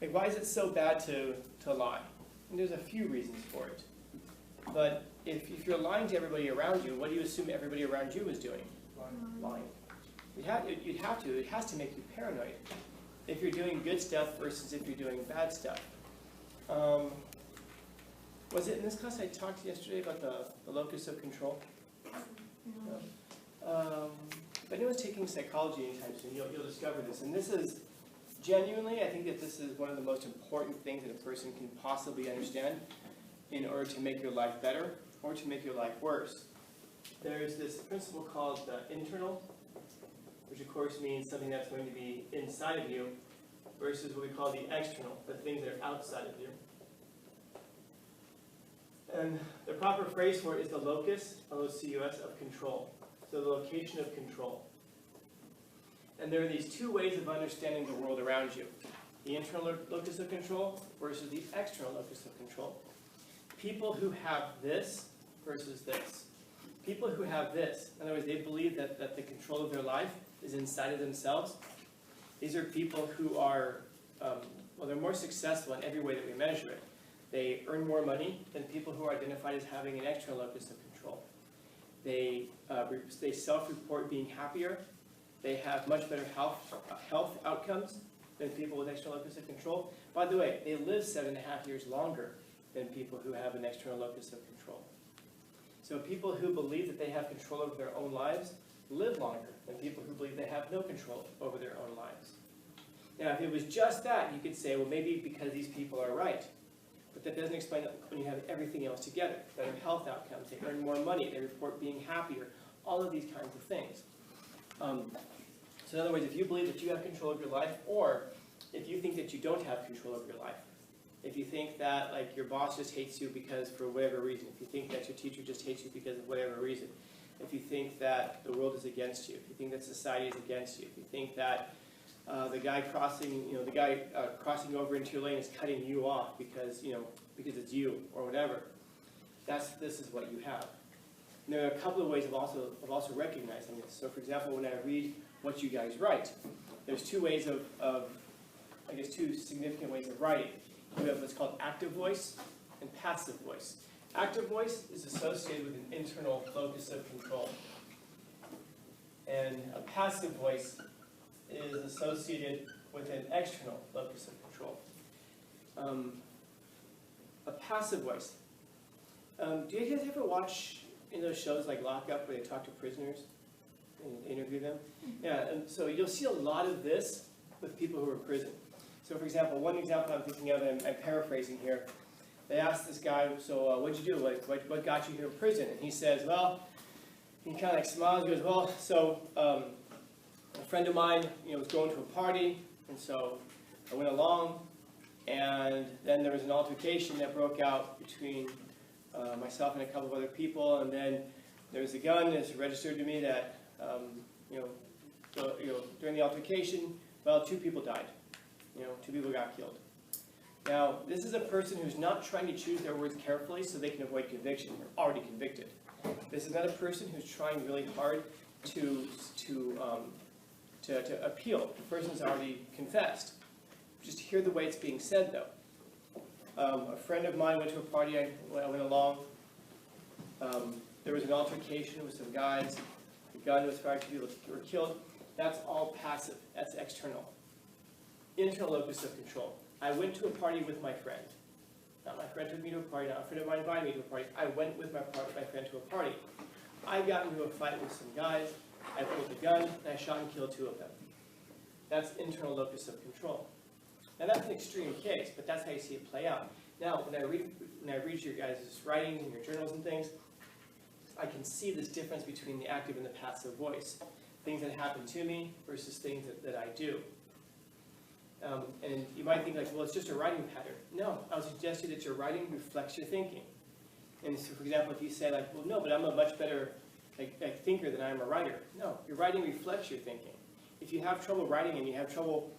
Like, why is it so bad to lie? And there's a few reasons for it. But if you're lying to everybody around you, what do you assume everybody around you is doing? Lying. You'd have to. It has to make you paranoid. If you're doing good stuff versus if you're doing bad stuff. Was it in this class I talked yesterday about the locus of control? No. If anyone's taking psychology anytime soon, you'll discover this. And this is, genuinely, I think that this is one of the most important things that a person can possibly understand in order to make your life better or to make your life worse. There's this principle called the internal, which of course means something that's going to be inside of you, versus what we call the external, the things that are outside of you. And the proper phrase for it is the locus, L-O-C-U-S, of control. So the location of control. And there are these two ways of understanding the world around you. The internal locus of control versus the external locus of control. People who have this versus this. People who have this, in other words, they believe that the control of their life is inside of themselves. These are people who are, well, they're more successful in every way that we measure it. They earn more money than people who are identified as having an external locus of control. They self-report being happier. They have much better health outcomes than people with external locus of control. By the way, they live 7.5 years longer than people who have an external locus of control. So people who believe that they have control over their own lives live longer than people who believe they have no control over their own lives. Now, if it was just that, you could say, well, maybe because these people are right. But that doesn't explain it when you have everything else together. Better health outcomes, they earn more money, they report being happier, all of these kinds of things. So in other words, if you believe that you have control of your life, or if you think that you don't have control of your life, if you think that like your boss just hates you because for whatever reason, if you think that your teacher just hates you because of whatever reason, if you think that the world is against you, if you think that society is against you, if you think that the guy crossing over into your lane is cutting you off because it's you or whatever, this is what you have. And there are a couple of ways of also recognizing this. So for example, when I read what you guys write, there's two ways I guess two significant ways of writing. You have what's called active voice and passive voice. Active voice is associated with an internal locus of control. And a passive voice is associated with an external locus of control. A passive voice. Do you guys ever watch those shows like Lock Up where they talk to prisoners and interview them? Yeah, and so you'll see a lot of this with people who are in prison. So for example, one example I'm thinking of, and I'm paraphrasing here, they asked this guy, so what'd you do? What got you here in prison? And he says, well, he kind of like smiles and goes, well, so a friend of mine was going to a party, and so I went along, and then there was an altercation that broke out between myself and a couple of other people, and then there was a gun that's registered to me that, during the altercation, well, 2 people died. 2 people got killed. Now, this is a person who's not trying to choose their words carefully so they can avoid conviction. They're already convicted. This is not a person who's trying really hard to appeal. The person's already confessed. Just hear the way it's being said, though. A friend of mine went to a party. I went along. There was an altercation with some guys. The gun was fired. 2 people were killed. That's all passive. That's external. Internal locus of control. I went to a party with my friend. Not my friend took me to a party, not a friend of mine invited me to a party. I went with my friend to a party. I got into a fight with some guys. I pulled a gun, and I shot and killed 2 of them. That's internal locus of control. Now that's an extreme case, but that's how you see it play out. Now, when I read your guys' writings and your journals and things, I can see this difference between the active and the passive voice. Things that happen to me versus things that I do. And you might think like, well, it's just a writing pattern. No, I would suggest to you that your writing reflects your thinking. And so, for example, if you say like, well, no, but I'm a much better thinker than I am a writer. No, your writing reflects your thinking. If you have trouble writing and you have trouble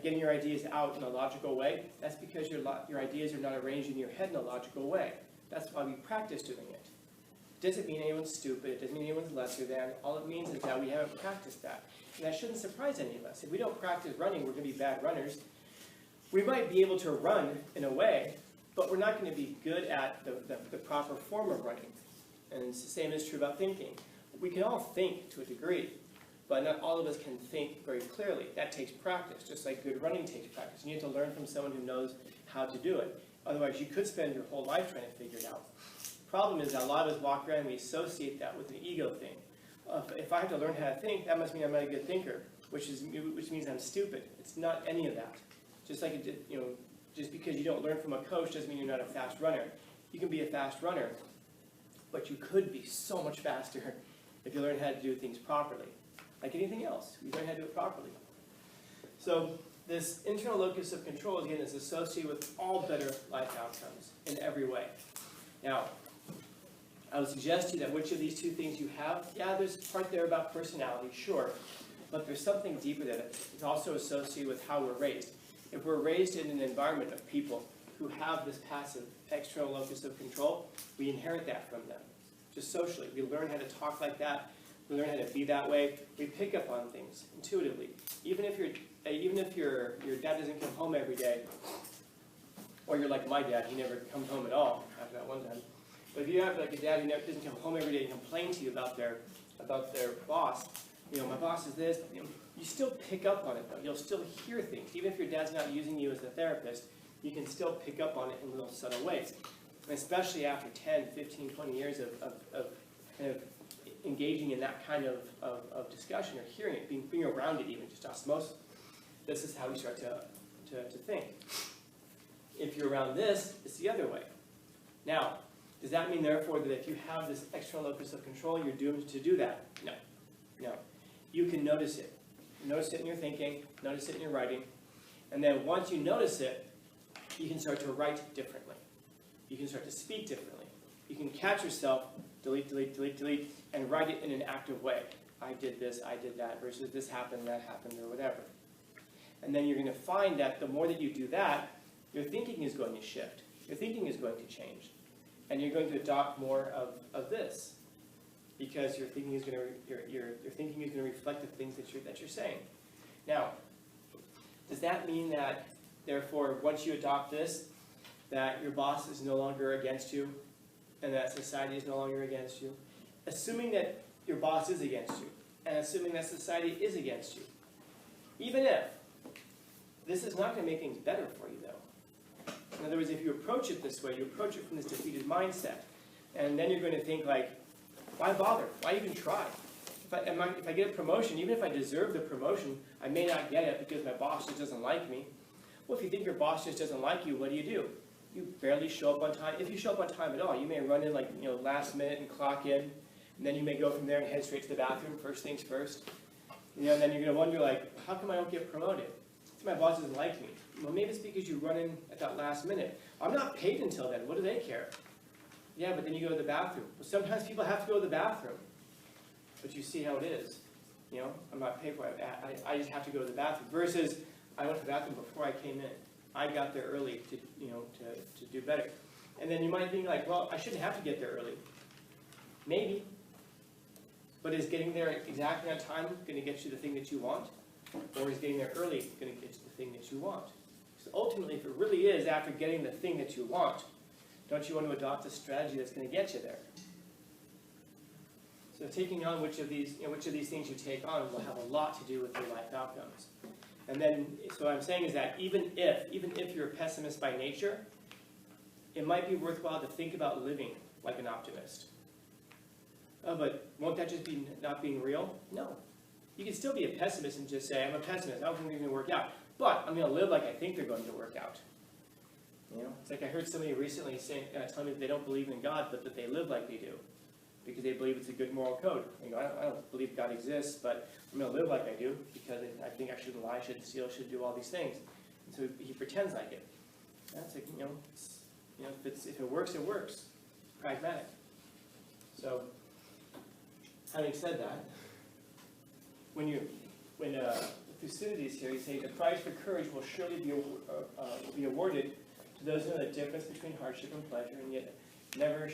getting your ideas out in a logical way, that's because your ideas are not arranged in your head in a logical way. That's why we practice doing it. It doesn't mean anyone's stupid. It doesn't mean anyone's lesser than. All it means is that we haven't practiced that. And that shouldn't surprise any of us. If we don't practice running, we're going to be bad runners. We might be able to run in a way, but we're not going to be good at the proper form of running. And it's the same is true about thinking. We can all think to a degree, but not all of us can think very clearly. That takes practice, just like good running takes practice. You need to learn from someone who knows how to do it. Otherwise, you could spend your whole life trying to figure it out. Problem is that a lot of us walk around and we associate that with an ego thing. If I have to learn how to think, that must mean I'm not a good thinker, which means I'm stupid. It's not any of that. Just like it did, just because you don't learn from a coach doesn't mean you're not a fast runner. You can be a fast runner, but you could be so much faster if you learn how to do things properly. Like anything else, you learn how to do it properly. So this internal locus of control, again, is associated with all better life outcomes in every way. Now, I would suggest to you that which of these two things you have, yeah, there's a part there about personality, sure, but there's something deeper that is also associated with how we're raised. If we're raised in an environment of people who have this passive external locus of control, we inherit that from them. Just socially, we learn how to talk like that, we learn how to be that way, we pick up on things intuitively. Even if your dad doesn't come home every day, or you're like my dad, he never comes home at all after that one time. But if you have like a dad who doesn't come home every day and complain to you about their boss, my boss is this, you still pick up on it though. You'll still hear things. Even if your dad's not using you as a therapist, you can still pick up on it in little subtle ways. And especially after 10, 15, 20 years of kind of engaging in that kind of discussion or hearing it, being around it even, just osmosis, this is how we start to think. If you're around this, it's the other way. Now, does that mean, therefore, that if you have this external locus of control, you're doomed to do that? No. No. You can notice it. Notice it in your thinking, notice it in your writing, and then once you notice it, you can start to write differently. You can start to speak differently. You can catch yourself, delete, delete, delete, delete, and write it in an active way. I did this, I did that, versus this happened, that happened, or whatever. And then you're going to find that the more that you do that, your thinking is going to shift. Your thinking is going to change. And you're going to adopt more of this, because your thinking is going to reflect the things that you're saying. Now, does that mean that, therefore, once you adopt this, that your boss is no longer against you, and that society is no longer against you? Assuming that your boss is against you, and assuming that society is against you, even if this is not going to make things better for you, though. In other words, if you approach it this way, you approach it from this defeated mindset, and then you're going to think like, why bother? Why even try? If I get a promotion, even if I deserve the promotion, I may not get it because my boss just doesn't like me. Well, if you think your boss just doesn't like you, what do? You barely show up on time. If you show up on time at all, you may run in like last minute and clock in, and then you may go from there and head straight to the bathroom, first things first. And then you're going to wonder like, how come I don't get promoted? It's my boss doesn't like me. Well, maybe it's because you run in at that last minute. I'm not paid until then. What do they care? Yeah, but then you go to the bathroom. Well, sometimes people have to go to the bathroom. But you see how it is. I'm not paid for it. I just have to go to the bathroom. Versus, I went to the bathroom before I came in. I got there early to do better. And then you might think like, well, I shouldn't have to get there early. Maybe. But is getting there exactly on time going to get you the thing that you want? Or is getting there early going to get you the thing that you want? So ultimately, if it really is after getting the thing that you want, don't you want to adopt a strategy that's going to get you there? So taking on which of these things you take on will have a lot to do with your life outcomes. And then, so what I'm saying is that even if you're a pessimist by nature, it might be worthwhile to think about living like an optimist. Oh, but won't that just be not being real? No. You can still be a pessimist and just say, I'm a pessimist, I don't think they're going to work out. But I'm going to live like I think they're going to work out. It's like I heard somebody recently telling me that they don't believe in God, but that they live like they do, because they believe it's a good moral code. I don't believe God exists, but I'm going to live like I do, because I think I shouldn't lie, shouldn't steal, should do all these things. And so he pretends like it. That's like, if it works, it works. It's pragmatic. So, having said that, when Thucydides here, he's saying the prize for courage will surely be awarded to those who know the difference between hardship and pleasure, and yet never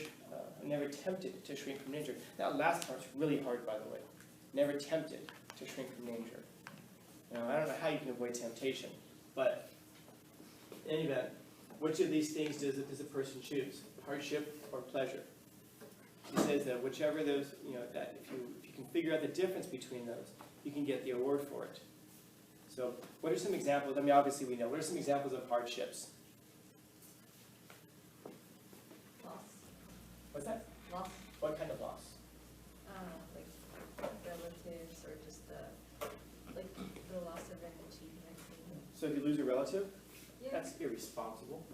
tempted to shrink from danger. That last part's really hard, by the way. Never tempted to shrink from danger. I don't know how you can avoid temptation, but In any event, which of these things does a person choose? Hardship or pleasure? He says that whichever those, that if you can figure out the difference between those, you can get the award for it. So what are some examples? I mean, obviously we know. What are some examples of hardships? Loss. What's that? Loss. What kind of loss? Like relatives or just the loss of an achievement. So if you lose a relative, Yeah. that's irresponsible.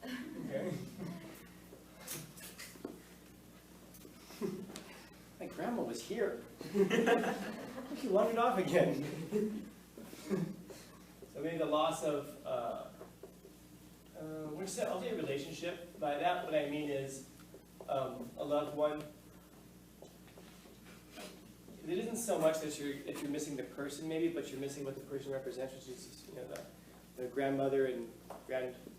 Okay. My grandma was here. She wandered off again. So maybe the loss of, I'll say a relationship. By that, what I mean is a loved one. It isn't so much that if you're missing the person, maybe, but you're missing what the person represents, which is the grandmother and grandson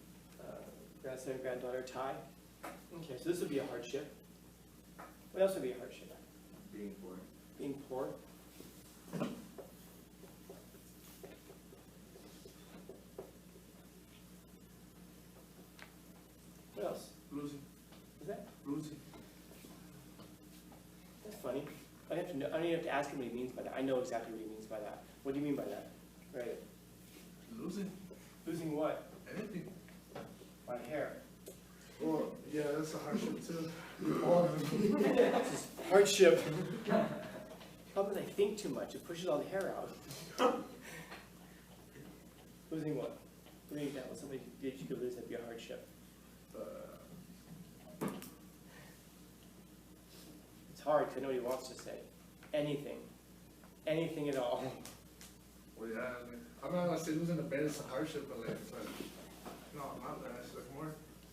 and granddaughter tie. Okay, so this would be a hardship. What else would be a hardship? Being poor. Being poor. What else? Losing. Is that? Losing. That's funny. I don't even have to ask him what he means by that. I know exactly what he means by that. What do you mean by that? Right. Losing. Losing what? Anything. My hair. Well, yeah, that's a hardship too. Hardship. Problem is I think too much. It pushes all the hair out. Losing what? Give me an example. Somebody you could lose, that'd be a hardship. It's hard because I know what he wants to say. Anything. Anything at all. Well, yeah, I'm not gonna say losing a bed is a hardship, but no, not that. It's like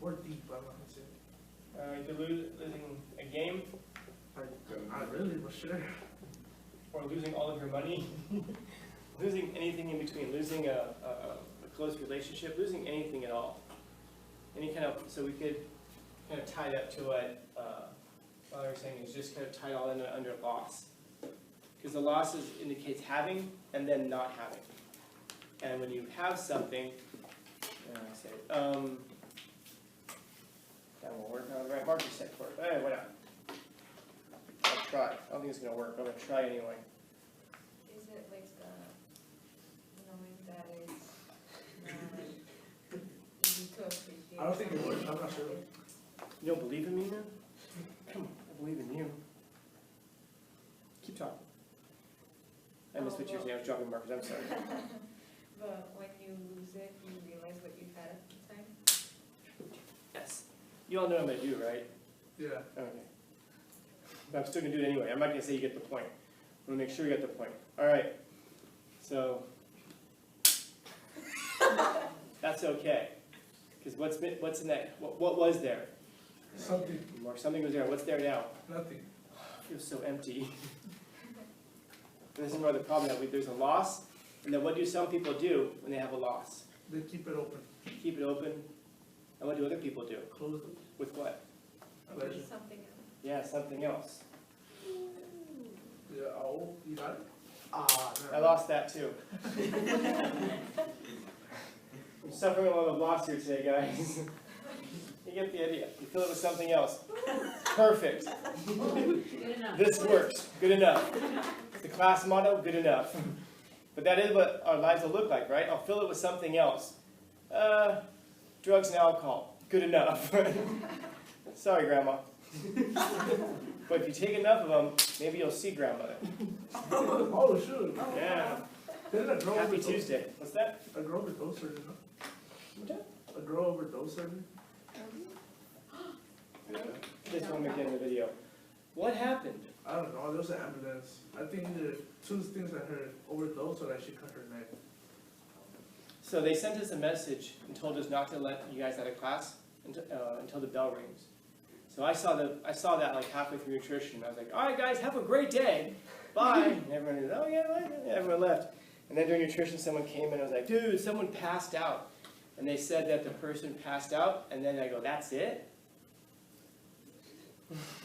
more deep. I'm not gonna say. You could lose losing a game, Not really, but sure. or losing all of your money. Losing anything in between. Losing a close relationship. Losing anything at all. Any kind of, so we could kind of tie that to what Father was saying, is just kind of tie it all in under loss. Because the loss indicates having and then not having. And when you have something, that won't work. I have the right marker set for it. But anyway, why not? I'll try. I don't think it's going to work, but I'm going to try anyway. Is it like knowing that it's not easy to appreciate? I don't think it works. I'm not sure. You don't believe in me now? Come on, I believe in you. Keep talking. I missed what you were saying. I was dropping markers. I'm sorry. But when you lose it, you realize what you had at the time? Yes. You all know what I'm going to do, right? Yeah. Okay. But I'm still going to do it anyway. I'm not going to say you get the point. I'm going to make sure you get the point. All right. So, that's okay. Because what's in that? What was there? Something. Mark, something was there. What's there now? Nothing. It feels so empty. And this is where the problem is. There's a loss, and then what do some people do when they have a loss? They keep it open. Keep it open. And what do other people do? Close it. With what? Pleasure. Something else. Yeah, something else. Yeah. Oh, you got it. I lost that too. I'm suffering a lot of loss here today, guys. You get the idea. You fill it with something else. Perfect. Good enough. This works. Good enough. The class motto, good enough. But that is what our lives will look like, right? I'll fill it with something else. Drugs and alcohol. Good enough. Sorry, Grandma. But if you take enough of them, maybe you'll see Grandmother. Oh, shoot. Yeah. Didn't a girl Happy overdose? Tuesday. What's that? A girl overdose surgery, no? What's that? A girl overdose surgery? This one again in the video. What happened? I don't know. There was an ambulance. I think either two things that her overdose or that she cut her neck. So they sent us a message and told us not to let you guys out of class until the bell rings. So I saw that like halfway through nutrition. I was like, all right, guys, have a great day. Bye. And everyone was, oh, yeah, bye. And everyone left. And then during nutrition, someone came in and I was like, dude, someone passed out. And they said that the person passed out. And then I go, that's it?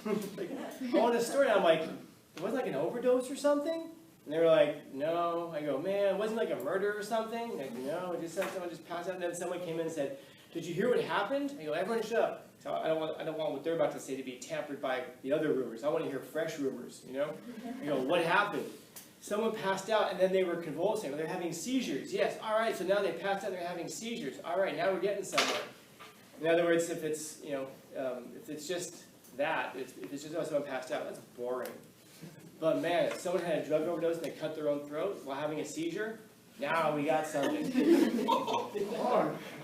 Like, I want a story. I'm like, it wasn't like an overdose or something? And they were like, no. I go, man, it wasn't like a murder or something? Like, no, it just said someone just passed out. And then someone came in and said, did you hear what happened? I go, everyone shut up. So I don't want what they're about to say to be tampered by the other rumors. I want to hear fresh rumors, you know? I go, what happened? Someone passed out and then they were convulsing. They're having seizures. Yes, all right, so now they passed out and they're having seizures. All right, now we're getting somewhere. In other words, if it's, you know, if it's just that, if it's just someone passed out, that's boring. But man, if someone had a drug overdose and they cut their own throat while having a seizure, now we got something.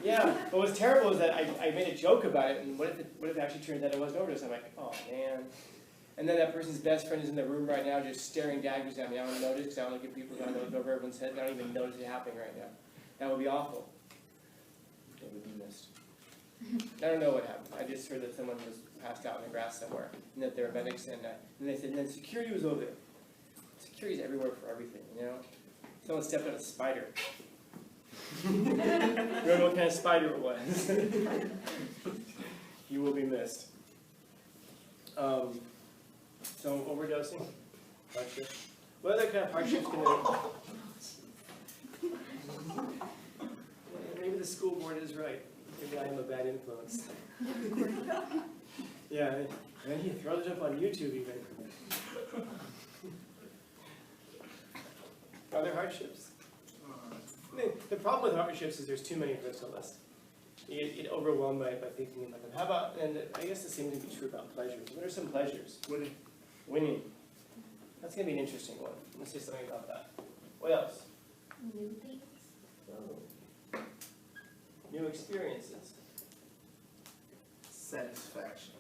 Yeah, but what's terrible is that I made a joke about it, and what if it actually turns out it was an overdose? I'm like, oh man. And then that person's best friend is in the room right now just staring daggers at me. I don't notice because I don't look at people going over everyone's head. I don't even notice it happening right now. That would be awful. It would be missed. I don't know what happened. I just heard that someone was passed out in the grass somewhere, and that there were medics, and they said, and then security was over there. Security's everywhere for everything, you know? Someone stepped on a spider. Remember what kind of spider it was. You will be missed. So overdosing, hardship. What other kind of hardships can there? Maybe the school board is right. Maybe I am a bad influence. Yeah, and then he throws it up on YouTube even. Other hardships? The problem with hardships is there's too many for us to list. You get overwhelmed by thinking about them. How about, and I guess the same thing can be true about pleasures. What are some pleasures? Winning. Winning. That's going to be an interesting one. Let's say something about that. What else? New things. Oh. New experiences. Satisfaction.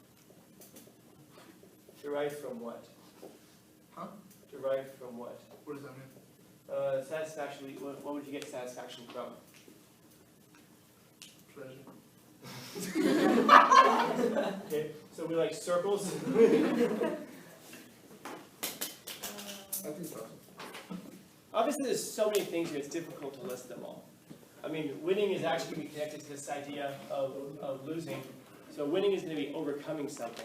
Derived from what? Huh? Derived from what? What does that mean? Satisfaction, what would you get satisfaction from? Pleasure. Okay, so we like circles. I think so. Obviously, there's so many things here, it's difficult to list them all. I mean, winning is actually going to be connected to this idea of losing. So winning is going to be overcoming something.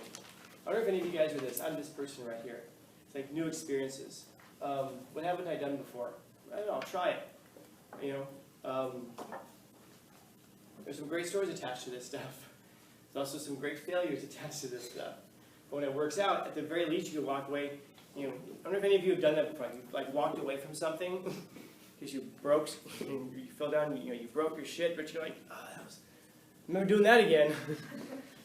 I wonder if any of you guys are this. I'm this person right here. It's like new experiences. What haven't I done before? I don't know, I'll try it. You know, there's some great stories attached to this stuff. There's also some great failures attached to this stuff. But when it works out, at the very least, you can walk away. You know, I wonder if any of you have done that before. You've like walked away from something because you broke, and you fell down. You know, you broke your shit, but you're like, oh, I'm never doing that again.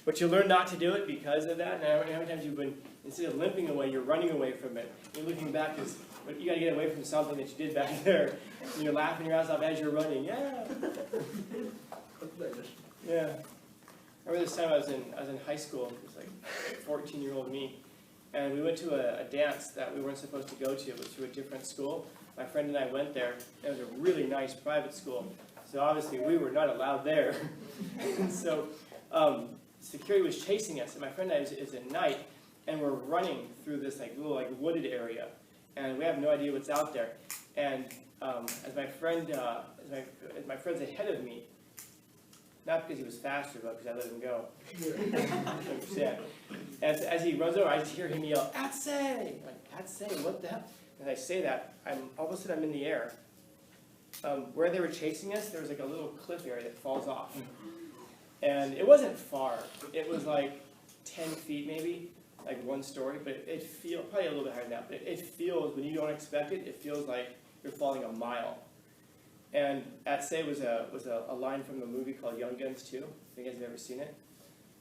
But you learn not to do it because of that. And how many times you've been, instead of limping away, you're running away from it. You're looking back as, but you got to get away from something that you did back there. And you're laughing your ass off as you're running. Yeah. Yeah. I remember this time I was in high school. It was like 14-year-old me. And we went to a dance that we weren't supposed to go to. It was to a different school. My friend and I went there. It was a really nice private school. So obviously we were not allowed there. And so security was chasing us. And my friend and I, it's at night. And we're running through this like little like wooded area. And we have no idea what's out there. And as my friend's ahead of me, not because he was faster, but because I let him go. I understand. As he runs over, I just hear him yell, "Atse!" I'm like, "Atse? What the hell?" As I say that, all of a sudden I'm in the air. Where they were chasing us, there was like a little cliff area that falls off. And it wasn't far. It was like 10 feet maybe, like one story, but it feels, probably a little bit higher than that, but it feels, when you don't expect it, it feels like you're falling a mile. And Atse was a line from a movie called Young Guns 2. If you guys have ever seen it.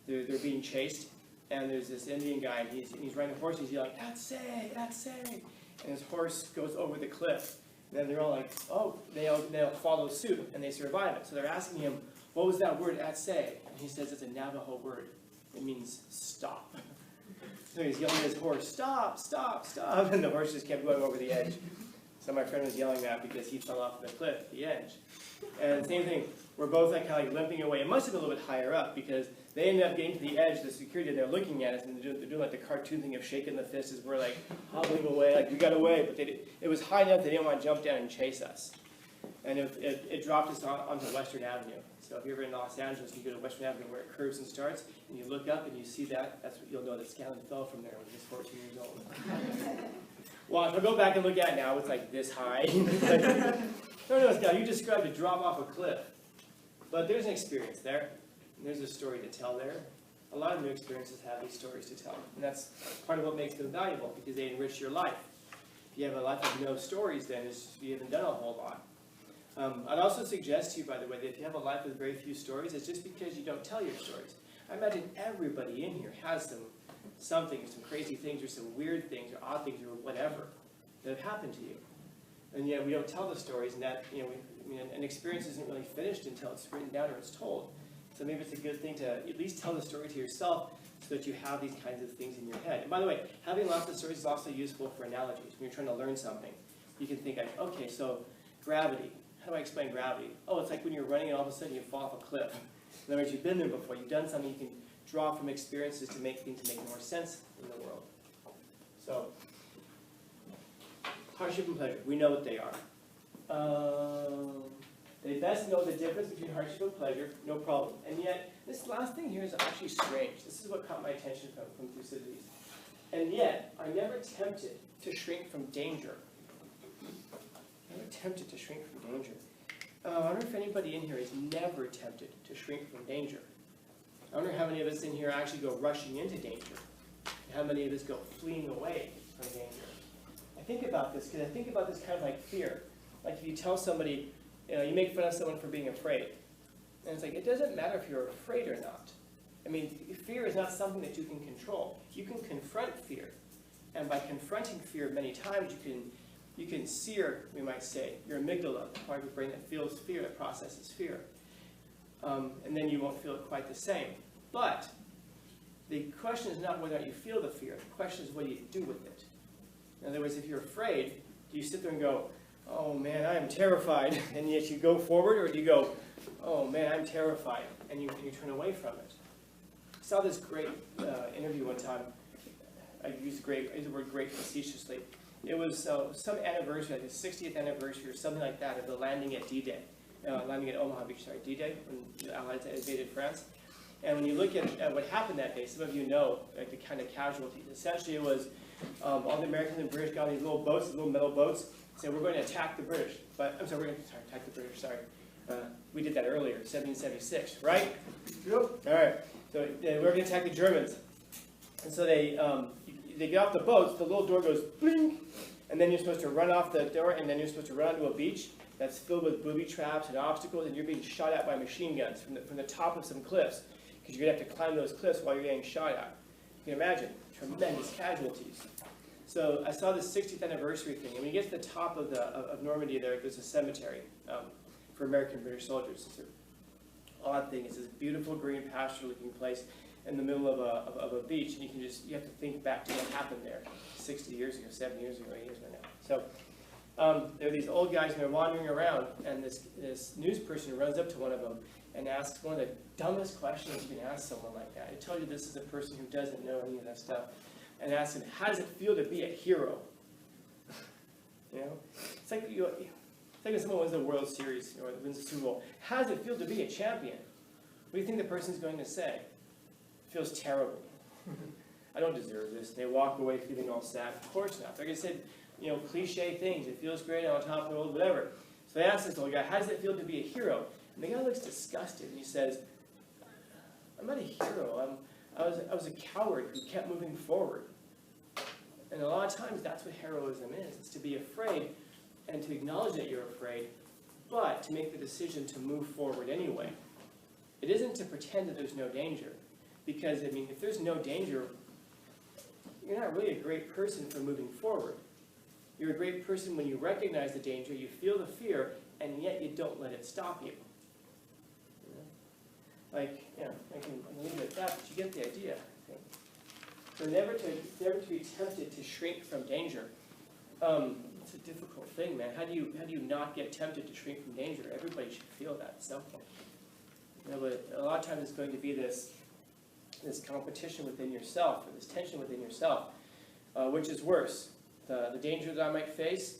They're being chased, and there's this Indian guy, and he's riding a horse, and he's yelling, "Atse! Atse!" And his horse goes over the cliff. And then they're all like, oh, they'll follow suit, and they survive it. So they're asking him, what was that word, Atse? And he says it's a Navajo word. It means stop. So he's yelling at his horse, "Stop, stop, stop." And the horse just kept going over the edge. So my friend was yelling that because he fell off the cliff, the edge. And same thing, we're both like kind of like limping away. It must have been a little bit higher up because they ended up getting to the edge. The security, they're looking at us, and they're doing like the cartoon thing of shaking the fist as we're like hobbling away, like we got away. But it was high enough they didn't want to jump down and chase us. And it dropped us onto Western Avenue. So if you're ever in Los Angeles, you go to Western Avenue where it curves and starts, and you look up and you see that, that's what you'll know that Scanlon fell from there when he was 14 years old. Well, if I go back and look at it now, it's like this high. No, Scott, you described a drop off a cliff. But there's an experience there. And there's a story to tell there. A lot of new experiences have these stories to tell. And that's part of what makes them valuable, because they enrich your life. If you have a life of no stories, then you haven't done a whole lot. I'd also suggest to you, by the way, that if you have a life with very few stories, it's just because you don't tell your stories. I imagine everybody in here has some crazy things, or some weird things, or odd things, or whatever that have happened to you. And yet we don't tell the stories, and that, an experience isn't really finished until it's written down or it's told. So maybe it's a good thing to at least tell the story to yourself, so that you have these kinds of things in your head. And by the way, having lots of stories is also useful for analogies. When you're trying to learn something, you can think, okay, so gravity. How do I explain gravity? Oh, it's like when you're running and all of a sudden you fall off a cliff. In other words, you've been there before. You've done something you can draw from experiences to make things make more sense in the world. So, hardship and pleasure. We know what they are. They best know the difference between hardship and pleasure. No problem. And yet, this last thing here is actually strange. This is what caught my attention from Thucydides. And yet, I'm never tempted to shrink from danger. Never tempted to shrink from danger. I wonder if anybody in here is never tempted to shrink from danger. I wonder how many of us in here actually go rushing into danger. And how many of us go fleeing away from danger. I think about this because I think about this kind of like fear. Like if you tell somebody, you make fun of someone for being afraid. And it's like, it doesn't matter if you're afraid or not. I mean, fear is not something that you can control. You can confront fear. And by confronting fear many times, you can sear, we might say, your amygdala, the part of your brain that feels fear, that processes fear. And then you won't feel it quite the same. But the question is not whether or not you feel the fear. The question is what do you do with it. In other words, if you're afraid, do you sit there and go, oh man, I am terrified, and yet you go forward, or do you go, oh man, I'm terrified, and you turn away from it? I saw this great interview one time. I use the word great facetiously. It was some anniversary, like the 60th anniversary or something like that, of the landing at D-Day. Landing at Omaha Beach, sorry, D-Day, when the Allies invaded France. And when you look at what happened that day, some of you know like the kind of casualties. Essentially it was all the Americans and British got these little boats, little metal boats, said we're going to attack the British. But, I'm sorry, we're going to attack the British, sorry. We did that earlier, 1776, right? Yep. All right, so we're going to attack the Germans. And so they get off the boats, the little door goes blink, and then you're supposed to run off the door, and then you're supposed to run onto a beach that's filled with booby traps and obstacles, and you're being shot at by machine guns from the top of some cliffs, because you're going to have to climb those cliffs while you're getting shot at. You can imagine, tremendous casualties. So I saw this 60th anniversary thing, and when you get to the top of Normandy there's a cemetery for American British soldiers. It's an odd thing. It's this beautiful green pasture-looking place in the middle of a beach, and you have to think back to what happened there 60 years ago, 7 years ago, 8 years ago now. So there are these old guys, and they're wandering around, and this news person runs up to one of them and asks one of the dumbest questions you can ask someone like that. I tell you this is a person who doesn't know any of that stuff, and asks him, how does it feel to be a hero? You know? It's like when someone wins the World Series or wins the Super Bowl. How does it feel to be a champion? What do you think the person's going to say? It feels terrible. I don't deserve this. They walk away feeling all sad. Of course not. They're going to say, cliche things. It feels great on top of the world, whatever. So they ask this old guy, how does it feel to be a hero? And the guy looks disgusted, and he says, I'm not a hero. I was a coward who kept moving forward. And a lot of times that's what heroism is. It's to be afraid and to acknowledge that you're afraid, but to make the decision to move forward anyway. It isn't to pretend that there's no danger. Because, if there's no danger, you're not really a great person for moving forward. You're a great person when you recognize the danger, you feel the fear, and yet you don't let it stop you. I can leave it at that, but you get the idea, I think. So never to be tempted to shrink from danger. It's a difficult thing, man. How do you not get tempted to shrink from danger? Everybody should feel that at some point. But a lot of times it's going to be this competition within yourself, or this tension within yourself. Which is worse, the danger that I might face,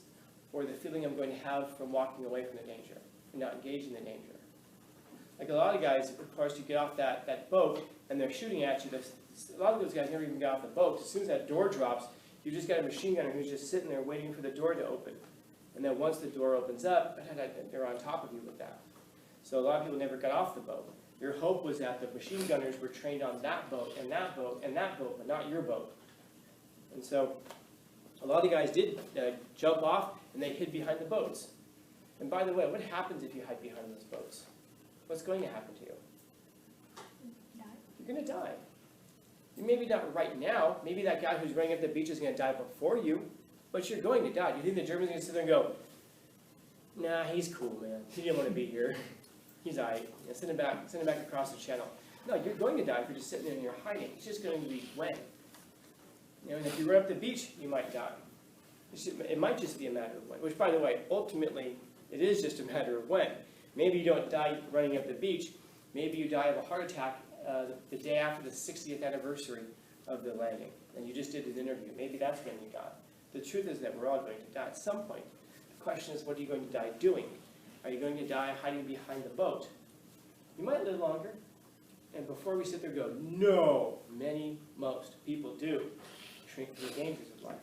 or the feeling I'm going to have from walking away from the danger, and not engaging in the danger. Like a lot of guys, of course, you get off that boat, and they're shooting at you. A lot of those guys never even got off the boat. As soon as that door drops, You just got a machine gunner who's just sitting there waiting for the door to open. And then once the door opens up, they're on top of you with that. So a lot of people never got off the boat. Your hope was that the machine gunners were trained on that boat, and that boat, and that boat, but not your boat. And so a lot of the guys did jump off, and they hid behind the boats. And by the way, what happens if you hide behind those boats? What's going to happen to you? You're going to die. Maybe not right now. Maybe that guy who's running up the beach is going to die before you, but you're going to die. Do you think the Germans are going to sit there and go, nah, he's cool, man. He didn't want to be here. He's all right. Send him back across the channel. No, you're going to die if you're just sitting there and you're hiding. It's just going to be when. And if you run up the beach, you might die. It might just be a matter of when, which, by the way, ultimately, it is just a matter of when. Maybe you don't die running up the beach. Maybe you die of a heart attack the day after the 60th anniversary of the landing, and you just did an interview. Maybe that's when you die. The truth is that we're all going to die at some point. The question is, what are you going to die doing? Are you going to die hiding behind the boat? You might live longer. And before we sit there and go, no, most people do shrink from the dangers of life.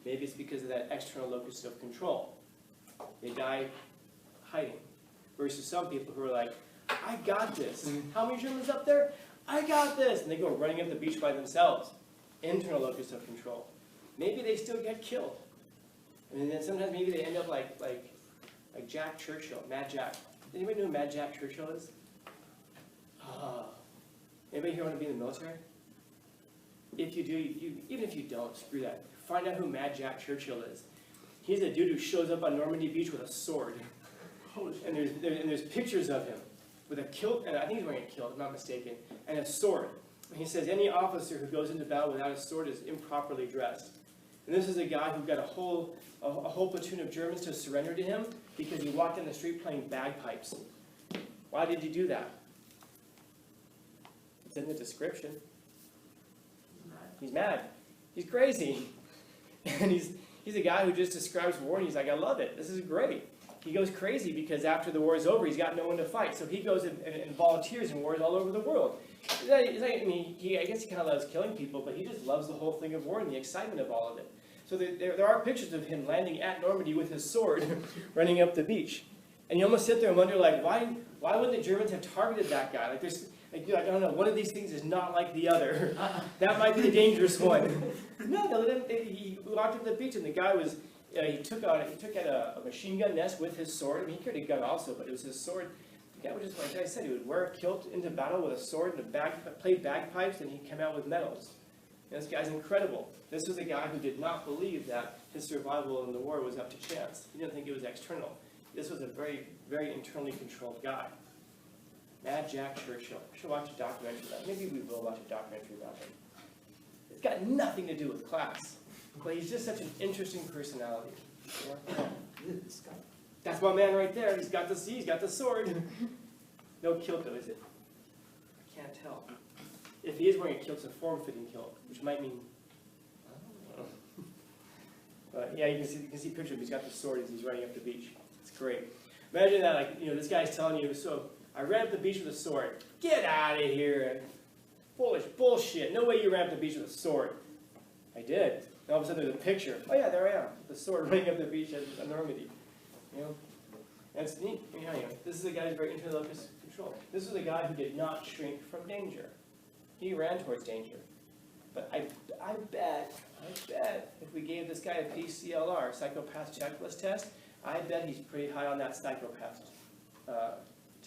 Maybe it's because of that external locus of control. They die hiding. Versus some people who are like, I got this. How many Germans up there? I got this. And they go running up the beach by themselves. Internal locus of control. Maybe they still get killed. And then sometimes maybe they end up like Jack Churchill, Mad Jack. Anybody know who Mad Jack Churchill is? Anybody here want to be in the military? If you do, even if you don't, screw that. Find out who Mad Jack Churchill is. He's a dude who shows up on Normandy Beach with a sword. And there's pictures of him with a kilt, and I think he's wearing a kilt, if I'm not mistaken, and a sword. And he says any officer who goes into battle without a sword is improperly dressed. And this is a guy who got a whole platoon of Germans to surrender to him because he walked down the street playing bagpipes. Why did he do that? It's in the description. He's mad. He's crazy. And he's a guy who just describes war, and he's like, I love it. This is great. He goes crazy because after the war is over, he's got no one to fight. So he goes and volunteers in wars all over the world. I guess he kind of loves killing people, but he just loves the whole thing of war and the excitement of all of it. So there are pictures of him landing at Normandy with his sword, running up the beach. And you almost sit there and wonder, like, why wouldn't the Germans have targeted that guy? Like, I don't know, one of these things is not like the other. That might be the dangerous one. No, he walked up the beach, and the guy was... he took out a machine gun nest with his sword. I mean, he carried a gun also, but it was his sword. The guy would just, like I said, he would wear a kilt into battle with a sword and play bagpipes, and he'd come out with medals. And this guy's incredible. This was a guy who did not believe that his survival in the war was up to chance. He didn't think it was external. This was a very, very internally controlled guy. Mad Jack Churchill. We should watch a documentary about him. Maybe we will watch a documentary about him. It's got nothing to do with class. But he's just such an interesting personality. Yeah. That's my man right there. He's got the sword. No kilt though, is it? I can't tell. If he is wearing a kilt, it's a form-fitting kilt, which might mean, I don't know. But yeah, you can see pictures of him. He's got the sword as he's running up the beach. It's great. Imagine that, like, this guy's telling you, so I ran up the beach with a sword. Get out of here. Foolish bullshit. No way you ran up the beach with a sword. I did. And all of a sudden there's a picture. Oh yeah, there I am. The sword running up the beach at Normandy. That's neat. This is a guy who's very into the locus of control. This is a guy who did not shrink from danger. He ran towards danger. But I bet if we gave this guy a PCLR, psychopath checklist test, I bet he's pretty high on that psychopath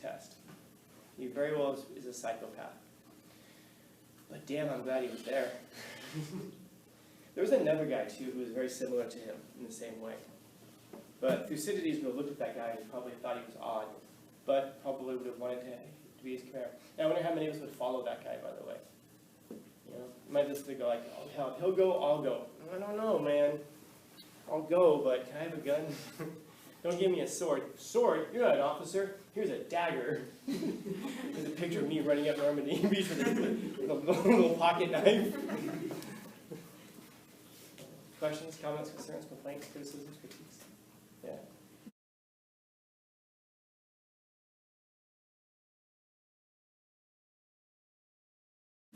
test. He very well is a psychopath. But damn, I'm glad he was there. There was another guy, too, who was very similar to him in the same way. But Thucydides would have looked at that guy and probably thought he was odd, but probably would have wanted to be his companion. And I wonder how many of us would follow that guy, by the way. You might just go like, oh, hell, he'll go, I'll go. I don't know, man. I'll go, but can I have a gun? Don't give me a sword. Sword? You're not an officer. Here's a dagger. There's a picture of me running up Normandy Beach with a little pocket knife. Questions, comments, concerns, complaints, criticisms, critiques? Yeah.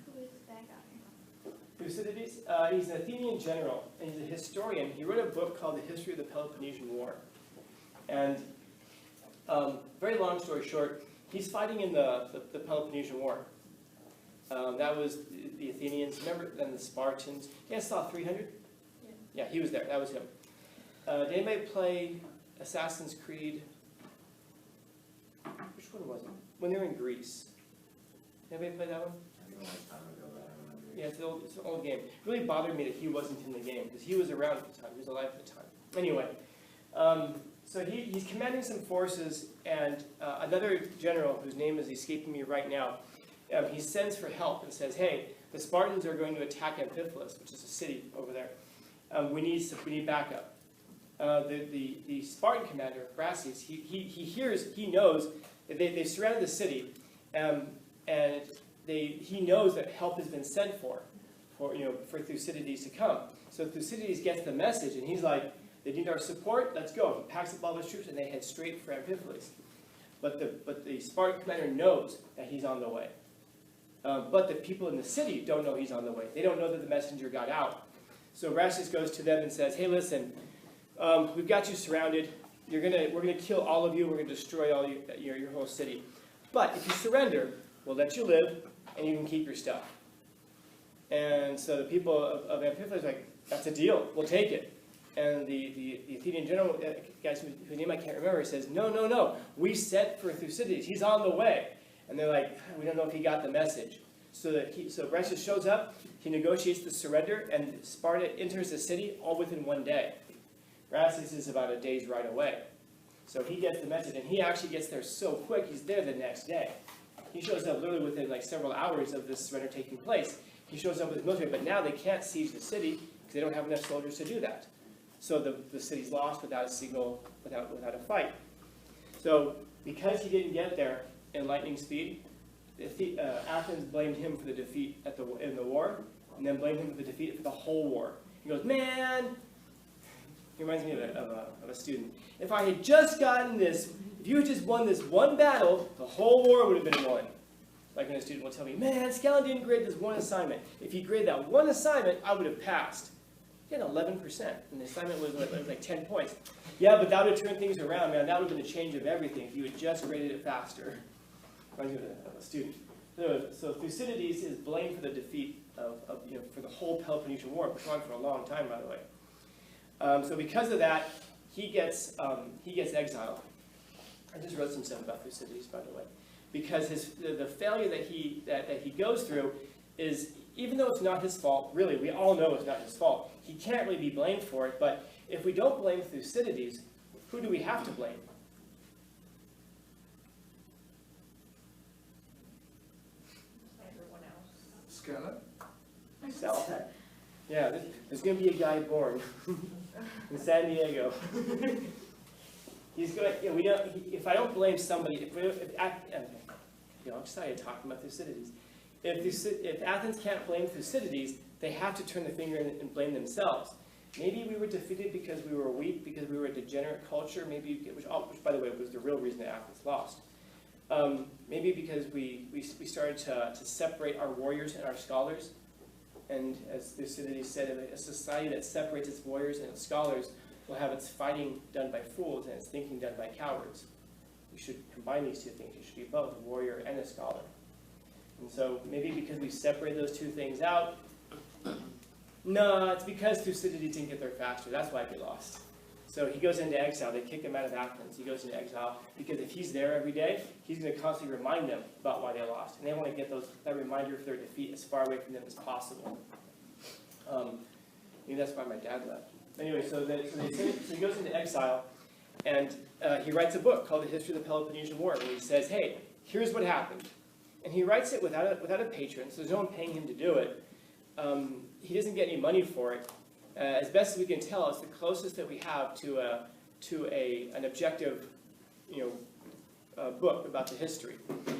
Who is that guy? Thucydides? He's an Athenian general, and he's a historian. He wrote a book called The History of the Peloponnesian War. And very long story short, he's fighting in the Peloponnesian War. That was the Athenians. Remember, then the Spartans. You guys saw 300? Yeah, he was there. That was him. Did anybody play Assassin's Creed? Which one was it? When they were in Greece. Anybody play that one? Yeah, it's an old game. It really bothered me that he wasn't in the game, because he was around at the time. He was alive at the time. Anyway, so he's commanding some forces, and another general, whose name is escaping me right now, he sends for help and says, hey, the Spartans are going to attack Amphipolis, which is a city over there. We need backup. The Spartan commander, Brasses, he knows that they surrounded the city, and he knows that help has been sent for Thucydides to come. So Thucydides gets the message, and he's like, they need our support, let's go. He packs up all his troops, and they head straight for Amphipolis. But the Spartan commander knows that he's on the way. But the people in the city don't know he's on the way. They don't know that the messenger got out. So Brasses goes to them and says, hey, listen, we've got you surrounded. We're going to kill all of you. We're going to destroy all your whole city. But if you surrender, we'll let you live, and you can keep your stuff. And so the people of Amphipolis are like, that's a deal. We'll take it. And the Athenian general, guys whose name I can't remember, says, no. We sent for Thucydides. He's on the way. And they're like, we don't know if he got the message. So Brassus shows up. He negotiates the surrender, and Sparta enters the city all within 1 day. Brassus is about a day's ride away. So he gets the message, and he actually gets there so quick, he's there the next day. He shows up literally within like several hours of this surrender taking place. He shows up with his military, but now they can't siege the city because they don't have enough soldiers to do that. So the city's lost without a signal, without a fight. So because he didn't get there in lightning speed, Athens blamed him for the defeat in the war, and then blamed him for the defeat for the whole war. He goes, man, he reminds me of a student. If I had just gotten this, if you had just won this one battle, the whole war would have been won. Like when a student will tell me, man, Scallon didn't grade this one assignment. If he graded that one assignment, I would have passed. He had 11%, and the assignment was like 10 points. Yeah, but that would have turned things around, man. That would have been a change of everything if you had just graded it faster. Reminds me of a student. So Thucydides is blamed for the defeat for the whole Peloponnesian War, which went on for a long time, by the way. So because of that, he gets exiled. I just wrote some stuff about Thucydides, by the way, because the failure that he goes through is, even though it's not his fault, really, we all know it's not his fault. He can't really be blamed for it, but if we don't blame Thucydides, who do we have to blame? Everyone else. Scallon? Myself. Yeah, there's going to be a guy born in San Diego. He's going. If I don't blame somebody, I'm excited talking about Thucydides. If Athens can't blame Thucydides, they have to turn the finger and blame themselves. Maybe we were defeated because we were weak, because we were a degenerate culture. Maybe, which by the way was the real reason that Athens lost. Maybe because we started to separate our warriors and our scholars. And as Thucydides said, a society that separates its warriors and its scholars will have its fighting done by fools and its thinking done by cowards. We should combine these two things. You should be both a warrior and a scholar. And so maybe because we separate those two things out, no, it's because Thucydides didn't get there faster. That's why he lost. So he goes into exile. They kick him out of Athens. He goes into exile because if he's there every day, he's going to constantly remind them about why they lost. And they want to get that reminder of their defeat as far away from them as possible. Maybe that's why my dad left. Anyway, so he goes into exile, and he writes a book called The History of the Peloponnesian War, where he says, hey, here's what happened. And he writes it without a patron, so there's no one paying him to do it. He doesn't get any money for it. As best as we can tell, it's the closest that we have to an objective, book about the history.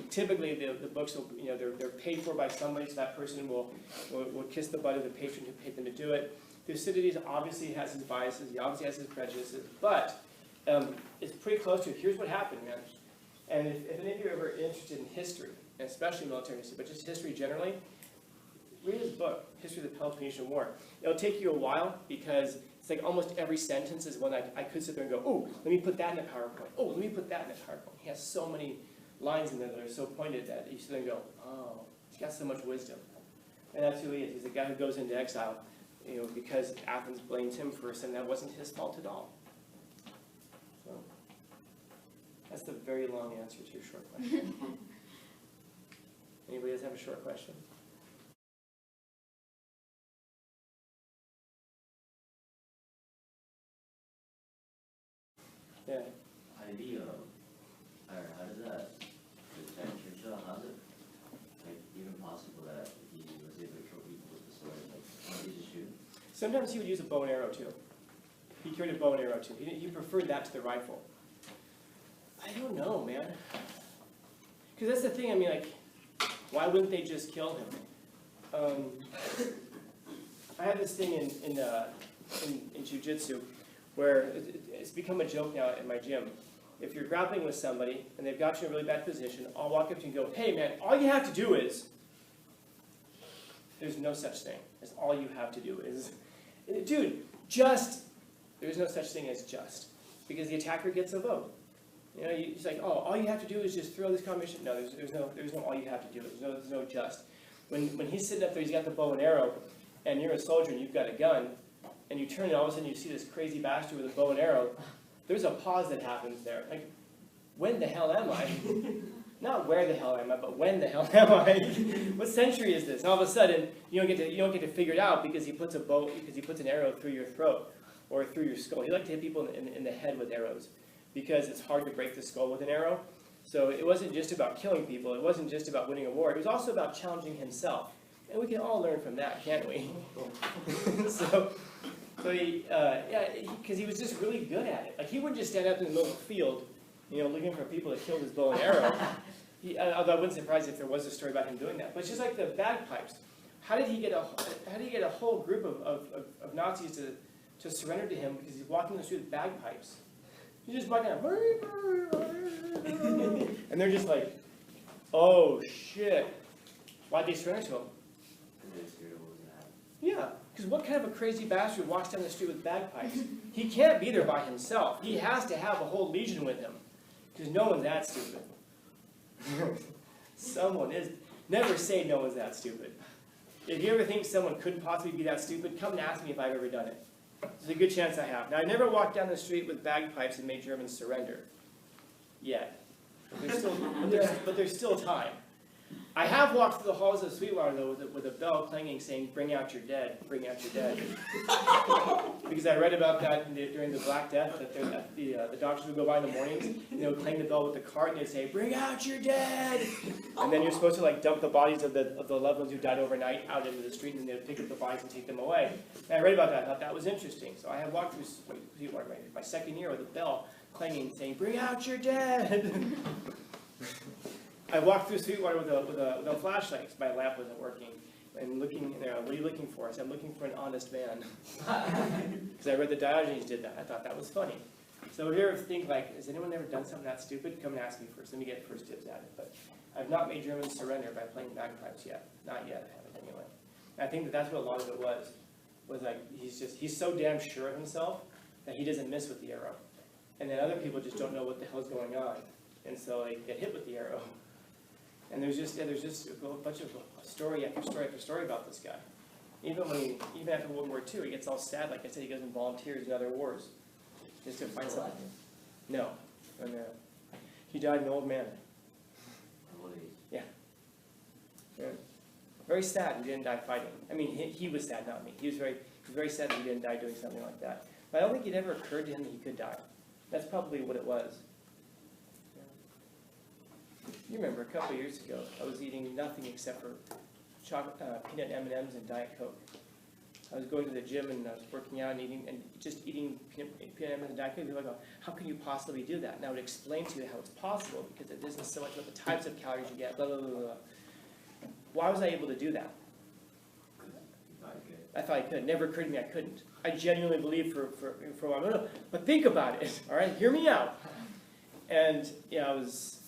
Typically, the books will, they're paid for by somebody, so that person will kiss the butt of the patron who paid them to do it. Thucydides obviously has his biases, he obviously has his prejudices, but it's pretty close to it. Here's what happened, man. And if any of you are ever interested in history, and especially military history, but just history generally, read his book, History of the Peloponnesian War. It'll take you a while because it's like almost every sentence is one I could sit there and go, oh, let me put that in a PowerPoint. Oh, let me put that in a PowerPoint. He has so many lines in there that are so pointed that you sit there and go, oh, he's got so much wisdom. And that's who he is. He's a guy who goes into exile, because Athens blamed him for something that wasn't his fault at all. So that's the very long answer to your short question. Anybody else have a short question? Yeah. How did he, or how does that protect Churchill? How's it, like, even possible that he was able to kill people with the sword? Like, how did he just shoot? Sometimes he would use a bow and arrow too. He carried a bow and arrow too. He preferred that to the rifle. I don't know, man. Because that's the thing, I mean, like, why wouldn't they just kill him? I have this thing in jiu-jitsu where it's become a joke now at my gym. If you're grappling with somebody and they've got you in a really bad position, I'll walk up to you and go, hey man, all you have to do is, there's no such thing as all you have to do is, dude, just, there's no such thing as just, because the attacker gets a vote. It's like, oh, all you have to do is just throw this combination. No, there's no all you have to do. There's no just. When he's sitting up there, he's got the bow and arrow, and you're a soldier and you've got a gun, and you turn and all of a sudden you see this crazy bastard with a bow and arrow, there's a pause that happens there. Like, when the hell am I? Not where the hell am I, but when the hell am I? What century is this? And all of a sudden, you don't get to figure it out because he puts an arrow through your throat or through your skull. He liked to hit people in the head with arrows because it's hard to break the skull with an arrow. So it wasn't just about killing people. It wasn't just about winning a war. It was also about challenging himself. And we can all learn from that, can't we? Because he was just really good at it. Like, he wouldn't just stand up in the middle of the field, looking for people to kill his bow and arrow. Although I wouldn't be surprised if there was a story about him doing that. But it's just like the bagpipes. How did he get a whole group of Nazis to surrender to him because he's walking the street with bagpipes? He's just walking out, and they're just like, oh shit. Why'd they surrender to him? Yeah, because what kind of a crazy bastard walks down the street with bagpipes? He can't be there by himself. He has to have a whole legion with him, because no one's that stupid. Someone is. Never say no one's that stupid. If you ever think someone couldn't possibly be that stupid, come and ask me if I've ever done it. There's a good chance I have. Now, I never walked down the street with bagpipes and made Germans surrender. Yet. But there's still time. I have walked through the halls of Sweetwater, though, with a bell clanging saying, bring out your dead, bring out your dead. Because I read about that during the Black Death, that the doctors would go by in the mornings, and they would clang the bell with the cart, and they'd say, bring out your dead! And then you're supposed to dump the bodies of the loved ones who died overnight out into the street, and they would pick up the bodies and take them away. And I read about that, I thought that was interesting. So I have walked through Sweetwater, my second year, with a bell clanging, saying, bring out your dead! I walked through Sweetwater with a flashlight because my lamp wasn't working. And looking, what are you looking for? I said, I'm looking for an honest man. Because I read the Diogenes did that. I thought that was funny. So here, think like, has anyone ever done something that stupid? Come and ask me first. Let me get first dibs at it. But I've not made Germans surrender by playing bagpipes yet. Not yet, I haven't anyway. And I think that's what a lot of it was like, he's so damn sure of himself that he doesn't miss with the arrow. And then other people just don't know what the hell's going on. And so they get hit with the arrow. And there's just a bunch of story after story after story about this guy. Even after World War II, he gets all sad. Like I said, he goes and volunteers in other wars just to find something. No. He died an old man. Yeah. Very sad he didn't die fighting. I mean, he was sad, not me. He was very sad that he didn't die doing something like that. But I don't think it ever occurred to him that he could die. That's probably what it was. You remember a couple of years ago, I was eating nothing except for peanut M&Ms and Diet Coke. I was going to the gym and I was working out and just eating peanut M&Ms and Diet Coke. People would go, how can you possibly do that? And I would explain to you how it's possible because it isn't so much about the types of calories you get, blah, blah, blah, blah. Why was I able to do that? I thought I could. It never occurred to me I couldn't. I genuinely believed for a while. No, but think about it, all right? Hear me out. And I was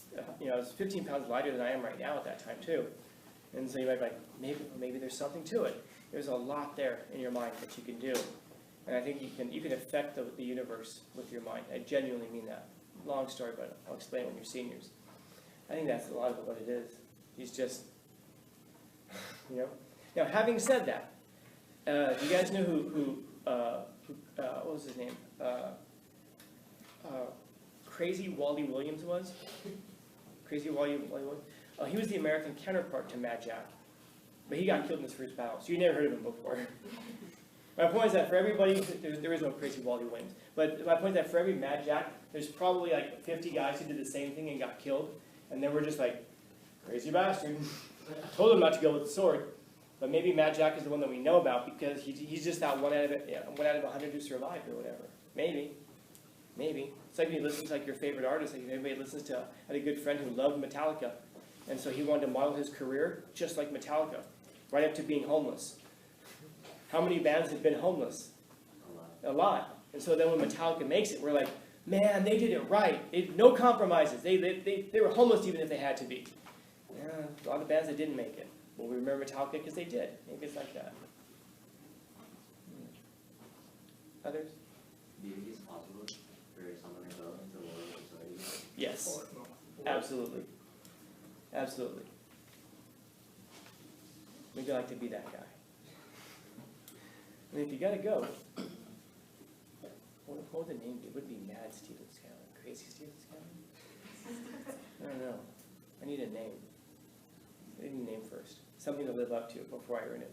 15 pounds lighter than I am right now at that time too. And so you might be like, maybe there's something to it. There's a lot there in your mind that you can do. And I think you can affect the universe with your mind. I genuinely mean that. Long story, but I'll explain when you're seniors. I think that's a lot of what it is. He's just, you know. Now, having said that, do you guys know who what was his name? Crazy Wally Williams was? Crazy Wally Williams? Oh, he was the American counterpart to Mad Jack. But he got killed in his first battle, so you never heard of him before. My point is that for everybody, there is no Crazy Wally Williams. But my point is that for every Mad Jack, there's probably like 50 guys who did the same thing and got killed. And then we're just like, crazy bastard. Told him not to go with the sword. But maybe Mad Jack is the one that we know about because he's just that one out of 100 who survived or whatever. Maybe. It's like when you listen to like your favorite artist. Like everybody listens to, I had a good friend who loved Metallica. And so he wanted to model his career just like Metallica, right up to being homeless. How many bands have been homeless? A lot. And so then when Metallica makes it, we're like, man, they did it right. No compromises. They were homeless even if they had to be. Yeah, a lot of bands that didn't make it. Well, we remember Metallica because they did. Maybe it's like that. Others? Do you think it's possible for someone to go into the world of society? Yes. Oh, no. Absolutely. Absolutely. We'd like to be that guy. I mean, if you gotta go, what would the name be? It would be Mad Steven Scanlon, Crazy Steven Scanlon? I don't know. I need a name. I need a name first. Something to live up to before I earn it.